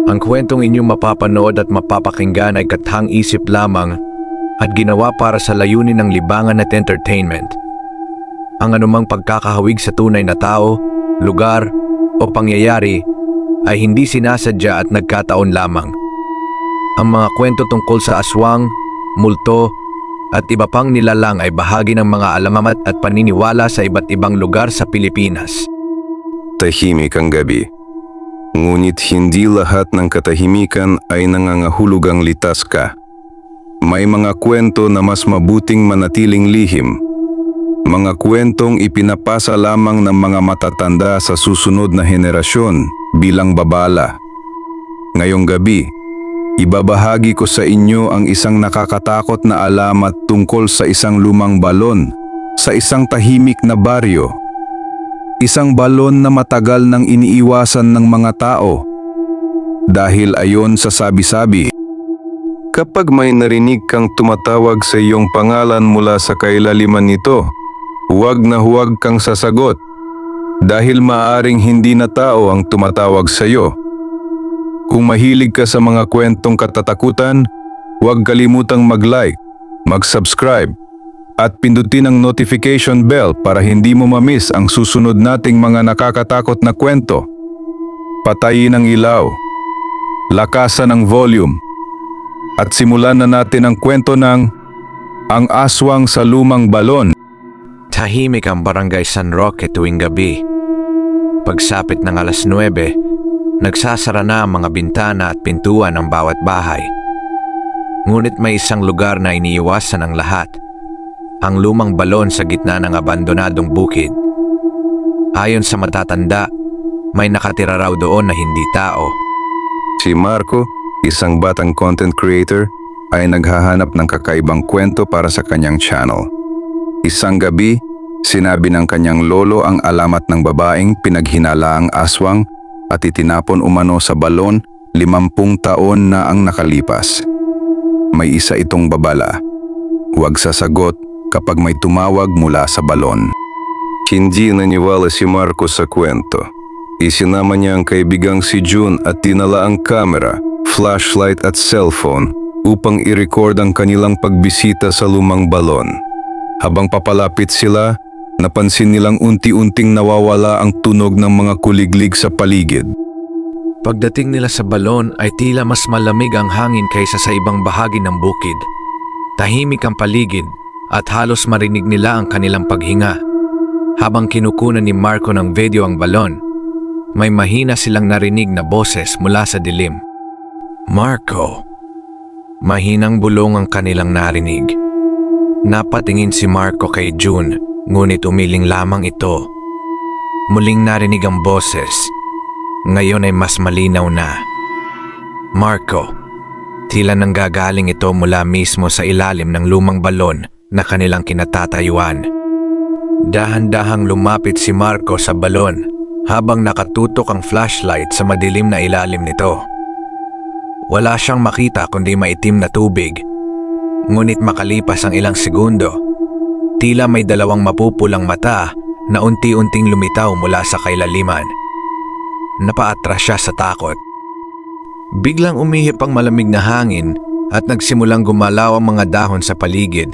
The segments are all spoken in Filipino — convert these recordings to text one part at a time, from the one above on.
Ang kwentong inyong mapapanood at mapapakinggan ay kathang-isip lamang at ginawa para sa layunin ng libangan at entertainment. Ang anumang pagkakahawig sa tunay na tao, lugar o pangyayari ay hindi sinasadya at nagkataon lamang. Ang mga kwento tungkol sa aswang, multo at iba pang nilalang ay bahagi ng mga alamamat at paniniwala sa iba't ibang lugar sa Pilipinas. Tahimik ang gabi. Ngunit hindi lahat ng katahimikan ay nangangahulugang litas ka. May mga kwento na mas mabuting manatiling lihim. Mga kwentong ipinapasa lamang ng mga matatanda sa susunod na henerasyon bilang babala. Ngayong gabi, ibabahagi ko sa inyo ang isang nakakatakot na alamat tungkol sa isang lumang balon sa isang tahimik na baryo. Isang balon na matagal nang iniiwasan ng mga tao. Dahil ayon sa sabi-sabi, kapag may narinig kang tumatawag sa iyong pangalan mula sa kailaliman nito, huwag na huwag kang sasagot dahil maaring hindi na tao ang tumatawag sa iyo. Kung mahilig ka sa mga kwentong katatakutan, huwag kalimutang mag-like, mag-subscribe, at pindutin ang notification bell para hindi mo ma-miss ang susunod nating mga nakakatakot na kwento. Patayin ang ilaw, lakasan ang volume, at simulan na natin ang kwento ng Ang Aswang sa Lumang Balon. Tahimik ang barangay San Roque tuwing gabi. Pagsapit ng 9:00, nagsasara na ang mga bintana at pintuan ng bawat bahay. Ngunit may isang lugar na iniiwasan ng lahat. Ang lumang balon sa gitna ng abandonadong bukid. Ayon sa matatanda, may nakatira raw doon na hindi tao. Si Marco, isang batang content creator, ay naghahanap ng kakaibang kwento para sa kanyang channel. Isang gabi, sinabi ng kanyang lolo ang alamat ng babaeng pinaghinalaang aswang at itinapon umano sa balon 50 taon na ang nakalipas. May isa itong babala. Huwag sasagot kapag may tumawag mula sa balon. Hindi naniwala si Marco sa kwento. Isinama niya ang kaibigang si June at dinala ang kamera, flashlight at cellphone upang i-record ang kanilang pagbisita sa lumang balon. Habang papalapit sila, napansin nilang unti-unting nawawala ang tunog ng mga kuliglig sa paligid. Pagdating nila sa balon ay tila mas malamig ang hangin kaysa sa ibang bahagi ng bukid. Tahimik ang paligid at halos marinig nila ang kanilang paghinga. Habang kinukunan ni Marco ng video ang balon, may mahina silang narinig na boses mula sa dilim. Marco. Mahinang bulong ang kanilang narinig. Napatingin si Marco kay June, ngunit umiling lamang ito. Muling narinig ang boses. Ngayon ay mas malinaw na. Marco. Tila nanggagaling ito mula mismo sa ilalim ng lumang balon na kanilang kinatatayuan. Dahan-dahang lumapit si Marco sa balon habang nakatutok ang flashlight sa madilim na ilalim nito. Wala siyang makita kundi maitim na tubig. Ngunit makalipas ang ilang segundo, tila may dalawang mapupulang mata na unti-unting lumitaw mula sa kailaliman. Napaatras siya sa takot. Biglang umihip ang malamig na hangin at nagsimulang gumalaw ang mga dahon sa paligid.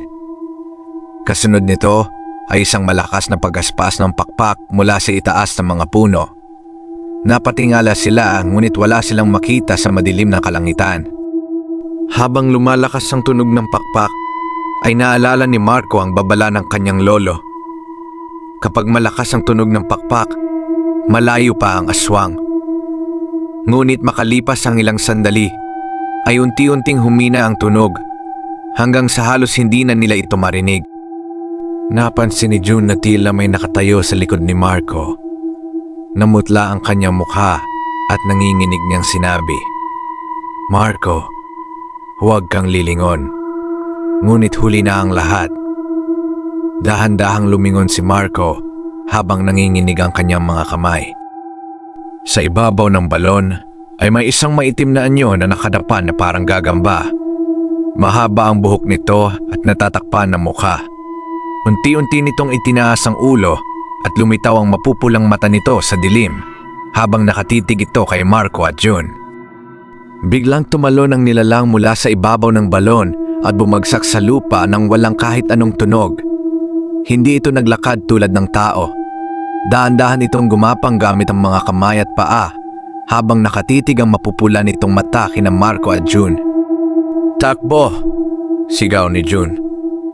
Kasunod nito ay isang malakas na pagaspas ng pakpak mula sa itaas ng mga puno. Napatingala sila ngunit wala silang makita sa madilim na kalangitan. Habang lumalakas ang tunog ng pakpak, ay naalala ni Marco ang babala ng kanyang lolo. Kapag malakas ang tunog ng pakpak, malayo pa ang aswang. Ngunit makalipas ang ilang sandali, ay unti-unting humina ang tunog hanggang sa halos hindi na nila ito marinig. Napansin ni June na tila may nakatayo sa likod ni Marco. Namutla ang kanyang mukha at nanginginig niyang sinabi, Marco, huwag kang lilingon. Ngunit huli na ang lahat. Dahan-dahang lumingon si Marco habang nanginginig ang kanyang mga kamay. Sa ibabaw ng balon ay may isang maitim na anyo na nakadapa na parang gagamba. Mahaba ang buhok nito at natatakpan ng mukha. Unti-unti nitong itinaas ang ulo at lumitaw ang mapupulang mata nito sa dilim habang nakatitig ito kay Marco at June. Biglang tumalon ang nilalang mula sa ibabaw ng balon at bumagsak sa lupa nang walang kahit anong tunog. Hindi ito naglakad tulad ng tao. Dahan-dahan itong gumapang gamit ang mga kamay at paa habang nakatitig ang mapupula nitong mata kina Marco at June. "Takbo!" sigaw ni June.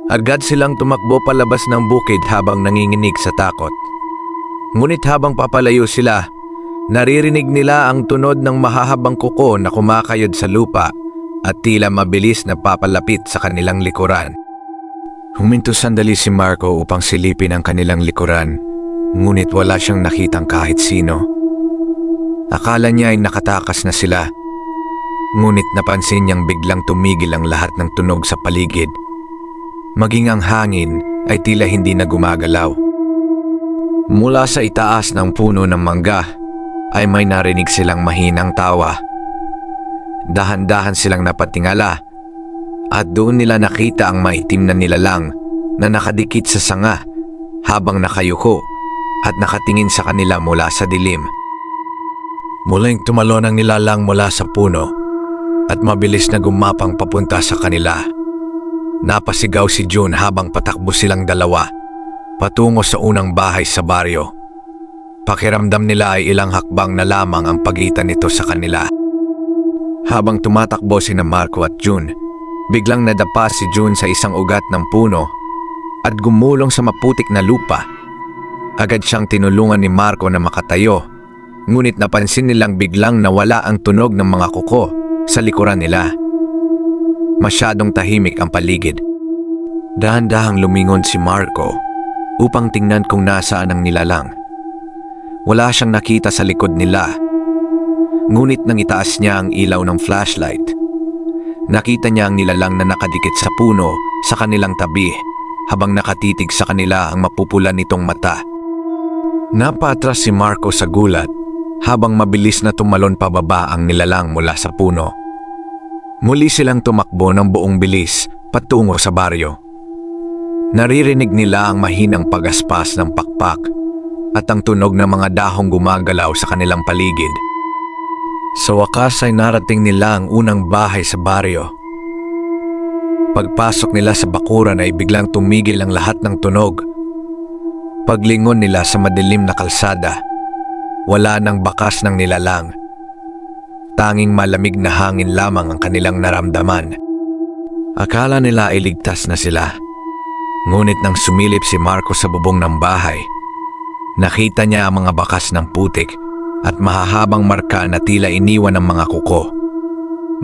Agad silang tumakbo palabas ng bukid habang nanginginig sa takot. Ngunit habang papalayo sila, naririnig nila ang tunod ng mahahabang kuko na kumakayod sa lupa at tila mabilis na papalapit sa kanilang likuran. Huminto sandali si Marco upang silipin ang kanilang likuran, ngunit wala siyang nakitang kahit sino. Akala niya ay nakatakas na sila, ngunit napansin niyang biglang tumigil ang lahat ng tunog sa paligid. Maging ang hangin ay tila hindi na gumagalaw. Mula sa itaas ng puno ng mangga ay may narinig silang mahinang tawa. Dahan-dahan silang napatingala at doon nila nakita ang maitim na nilalang na nakadikit sa sanga habang nakayuko at nakatingin sa kanila mula sa dilim. Muling tumalon ang nilalang mula sa puno at mabilis na gumapang papunta sa kanila. Napasigaw si June habang patakbo silang dalawa patungo sa unang bahay sa baryo. Pakiramdam nila ay ilang hakbang na lamang ang pagitan nito sa kanila. Habang tumatakbo sina Marco at June, biglang nadapa si June sa isang ugat ng puno at gumulong sa maputik na lupa. Agad siyang tinulungan ni Marco na makatayo, ngunit napansin nilang biglang nawala ang tunog ng mga kuko sa likuran nila. Masyadong tahimik ang paligid. Dahan-dahang lumingon si Marco upang tingnan kung nasaan ang nilalang. Wala siyang nakita sa likod nila. Ngunit nang itaas niya ang ilaw ng flashlight, nakita niya ang nilalang na nakadikit sa puno sa kanilang tabi habang nakatitig sa kanila ang mapupula nitong mata. Napaatras si Marco sa gulat habang mabilis na tumalon pababa ang nilalang mula sa puno. Muli silang tumakbo ng buong bilis patungo sa baryo. Naririnig nila ang mahinang pagaspas ng pakpak at ang tunog ng mga dahong gumagalaw sa kanilang paligid. Sa wakas ay narating nila ang unang bahay sa baryo. Pagpasok nila sa bakuran ay biglang tumigil ang lahat ng tunog. Paglingon nila sa madilim na kalsada, wala nang bakas ng nilalang. Tanging malamig na hangin lamang ang kanilang naramdaman. Akala nila ay ligtas na sila. Ngunit nang sumilip si Marco sa bubong ng bahay, nakita niya ang mga bakas ng putik at mahahabang marka na tila iniwan ng mga kuko.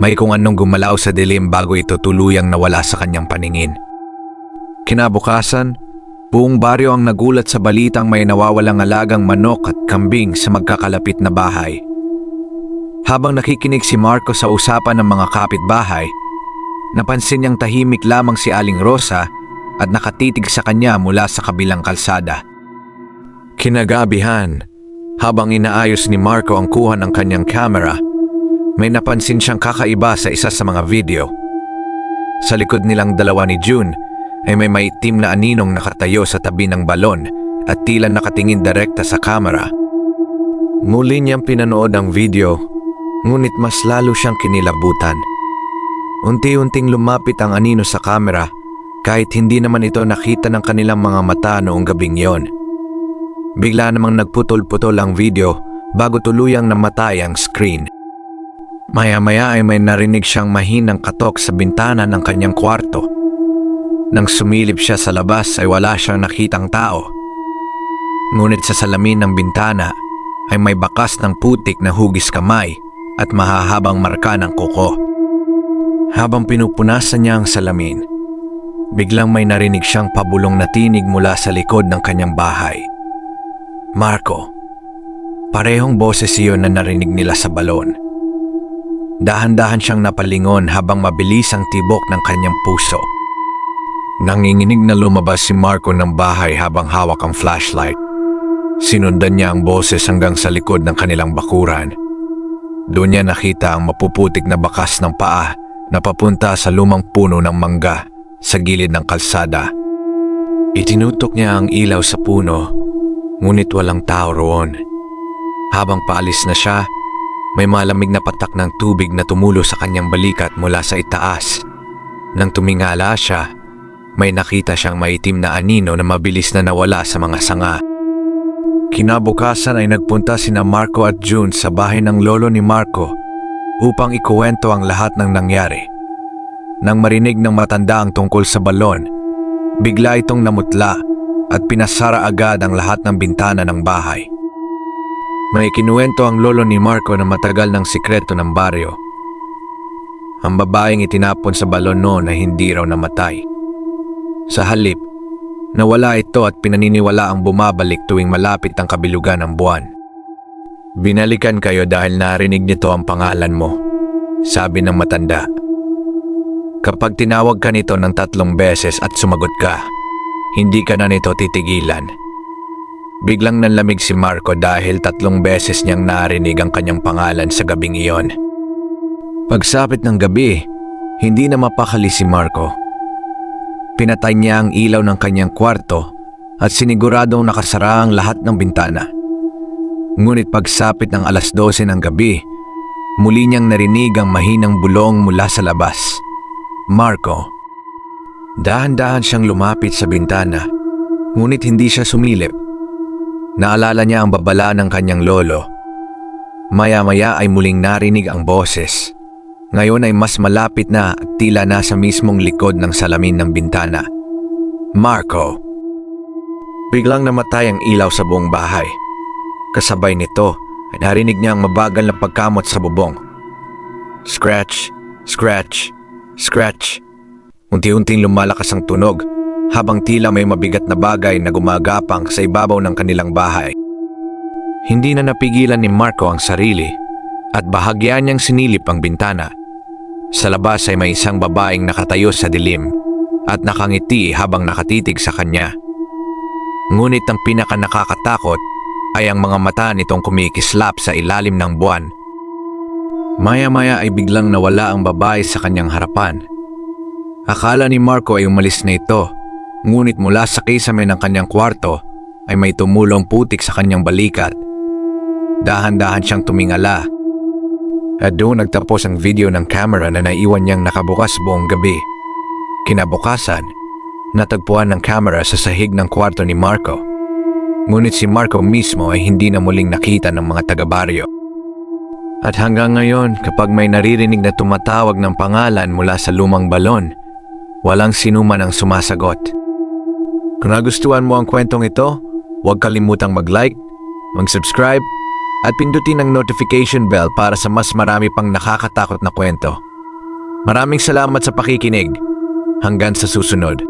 May kung anong gumalaw sa dilim bago ito tuluyang nawala sa kanyang paningin. Kinabukasan, buong baryo ang nagulat sa balitang may nawawalang alagang manok at kambing sa magkakalapit na bahay. Habang nakikinig si Marco sa usapan ng mga kapitbahay, napansin niyang tahimik lamang si Aling Rosa at nakatitig sa kanya mula sa kabilang kalsada. Kinagabihan, habang inaayos ni Marco ang kuha ng kanyang camera, may napansin siyang kakaiba sa isa sa mga video. Sa likod nilang dalawa ni June ay may maitim na aninong nakatayo sa tabi ng balon at tila nakatingin direkta sa camera. Muli niyang pinanood ang video, ngunit mas lalo siyang kinilabutan. Unti-unting lumapit ang anino sa kamera kahit hindi naman ito nakita ng kanilang mga mata noong gabing yon. Bigla namang nagputol-putol ang video bago tuluyang namatay ang screen. Maya-maya ay may narinig siyang mahinang katok sa bintana ng kanyang kwarto. Nang sumilip siya sa labas ay wala siyang nakitang tao. Ngunit sa salamin ng bintana ay may bakas ng putik na hugis kamay at mahahabang marka ng kuko. Habang pinupunasan niya ang salamin, biglang may narinig siyang pabulong na tinig mula sa likod ng kanyang bahay. Marco, parehong boses iyon na narinig nila sa balon. Dahan-dahan siyang napalingon habang mabilis ang tibok ng kanyang puso. Nanginginig na lumabas si Marco ng bahay habang hawak ang flashlight. Sinundan niya ang boses hanggang sa likod ng kanilang bakuran. Doon niya nakita ang mapuputik na bakas ng paa na papunta sa lumang puno ng mangga sa gilid ng kalsada. Itinutok niya ang ilaw sa puno, ngunit walang tao roon. Habang paalis na siya, May malamig na patak ng tubig na tumulo sa kanyang balikat mula sa itaas. Nang tumingala siya, may nakita siyang maitim na anino na mabilis na nawala sa mga sanga. Kinabukasan ay nagpunta sina Marco at June sa bahay ng lolo ni Marco upang ikuwento ang lahat ng nangyari. Nang marinig ng matanda ang tungkol sa balon, bigla itong namutla at pinasara agad ang lahat ng bintana ng bahay. May kinuwento ang lolo ni Marco na matagal ng sikreto ng baryo. Ang babaeng itinapon sa balon noon ay hindi raw namatay. Sa halip, nawala ito at pinaniniwala ang bumabalik tuwing malapit ang kabilugan ng buwan. Binalikan kayo dahil narinig nito ang pangalan mo, sabi ng matanda. Kapag tinawag ka nito ng 3 beses at sumagot ka, hindi ka na nito titigilan. Biglang nanlamig si Marco dahil 3 beses niyang narinig ang kanyang pangalan sa gabing iyon. Pagsapit ng gabi, hindi na mapakali si Marco. Pinatay niya ang ilaw ng kanyang kwarto at siniguradong nakasara ang lahat ng bintana. Ngunit pagsapit ng 12:00 ng gabi, muli niyang narinig ang mahinang bulong mula sa labas. Marco. Dahan-dahan siyang lumapit sa bintana, ngunit hindi siya sumilip. Naalala niya ang babala ng kanyang lolo. Maya-maya ay muling narinig ang boses. Ngayon ay mas malapit na at tila nasa mismong likod ng salamin ng bintana. Marco. Biglang namatay ang ilaw sa buong bahay. Kasabay nito ay narinig niya ang mabagal na pagkamot sa bubong. Scratch, scratch, scratch. Unti-unting lumalakas ang tunog habang tila may mabigat na bagay na gumagapang sa ibabaw ng kanilang bahay. Hindi na napigilan ni Marco ang sarili at bahagyan niyang sinilip ang bintana. Sa labas ay may isang babaeng nakatayo sa dilim at nakangiti habang nakatitig sa kanya. Ngunit ang pinaka nakakatakot ay ang mga mata nitong kumikislap sa ilalim ng buwan. Maya-maya ay biglang nawala ang babae sa kanyang harapan. Akala ni Marco ay umalis na ito, ngunit mula sa kisame ng kanyang kwarto ay may tumulong putik sa kanyang balikat. Dahan-dahan siyang tumingala. At doon nagtapos ang video ng camera na naiwan niyang nakabukas buong gabi. Kinabukasan, natagpuan ng camera sa sahig ng kwarto ni Marco. Ngunit si Marco mismo ay hindi na muling nakita ng mga taga-baryo. At hanggang ngayon, kapag may naririnig na tumatawag ng pangalan mula sa lumang balon, walang sinuman ang sumasagot. Kung nagustuhan mo ang kwentong ito, huwag kalimutang mag-like, mag-subscribe, at pindutin ang notification bell para sa mas marami pang nakakatakot na kwento. Maraming salamat sa pakikinig. Hanggang sa susunod.